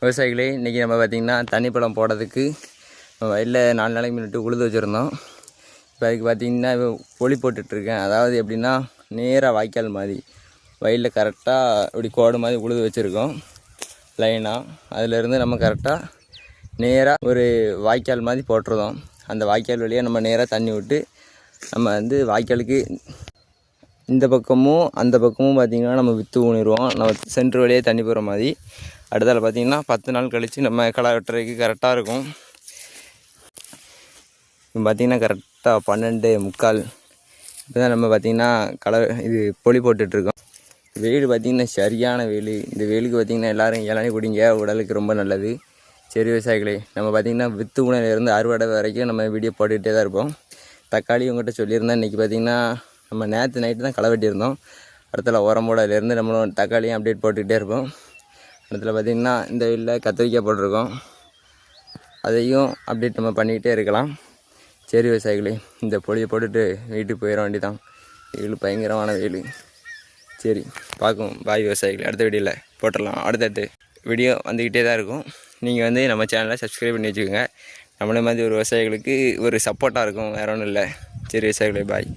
விவசாயிகளே, இன்றைக்கி நம்ம பார்த்திங்கன்னா தண்ணி பழம் போடுறதுக்கு வயலில் 4 நாளைக்கு முன்னிட்டு உழுது வச்சுருந்தோம். இப்போ அதுக்கு பார்த்திங்கன்னா பொலி போட்டுட்ருக்கேன். அதாவது எப்படின்னா நேராக வாய்க்கால் மாதிரி வயலில் கரெக்டாக இப்படி கோடு மாதிரி உழுது வச்சுருக்கோம் லைனாக. அதிலேருந்து நம்ம கரெக்டாக நேராக ஒரு வாய்க்கால் மாதிரி போட்டுருந்தோம். அந்த வாய்க்கால் வழியாக நம்ம நேராக தண்ணி விட்டு நம்ம வாய்க்காலுக்கு இந்த பக்கமும் அந்த பக்கமும் பார்த்திங்கன்னா நம்ம விற்று ஊனிடுவோம். நம்ம சென்ட்ரு வழியாக தண்ணி போகிற மாதிரி. அடுத்தால பார்த்திங்கன்னா 10 நாள் கழித்து நம்ம களை வெட்டுறதுக்கு கரெக்டாக இருக்கும். இப்போ பார்த்திங்கன்னா கரெக்டாக 12:45 இப்போ தான் நம்ம பார்த்திங்கன்னா இது பொலி போட்டுட்ருக்கோம். வெயில் பார்த்திங்கன்னா சரியான வெயில். இந்த வெயிலுக்கு பார்த்திங்கன்னா எல்லோரும் இளநீ குடிங்க, உடலுக்கு ரொம்ப நல்லது. சரி விவசாயிகளே, நம்ம பார்த்திங்கன்னா விற்று ஊனிலேருந்து அறுவடை வரைக்கும் நம்ம வீடியோ போட்டுக்கிட்டே தான் இருப்போம். தக்காளி உங்கள்கிட்ட சொல்லியிருந்தேன். இன்றைக்கி பார்த்திங்கன்னா நம்ம நேற்று நைட்டு தான் களை வெட்டியிருந்தோம். இடத்துல உரம் போடலேருந்து நம்மளும் தக்காளியும் அப்டேட் போட்டுக்கிட்டே இருப்போம். இடத்துல பார்த்திங்கன்னா இந்த வெயிலில் கத்திரிக்காய் போட்டிருக்கோம். அதையும் அப்டேட் நம்ம பண்ணிக்கிட்டே இருக்கலாம். சரி விவசாயிகளே, இந்த பொடியை போட்டுட்டு வீட்டுக்கு போயிட வேண்டியதான். வெயில் பயங்கரமான வெயில். சரி பார்க்கும். பாய் விவசாயிகளே, அடுத்த வீடியோவில் போட்டுடலாம். அடுத்தடுத்து வீடியோ வந்துக்கிட்டே தான் இருக்கும். நீங்கள் நம்ம சேனலை சப்ஸ்கிரைப் பண்ணி வச்சுக்கோங்க. நம்மளே மாதிரி ஒரு விவசாயிகளுக்கு ஒரு சப்போர்ட்டாக இருக்கும், வேறு ஒன்றும் இல்லை. சரி விவசாயிகளே, பாய்.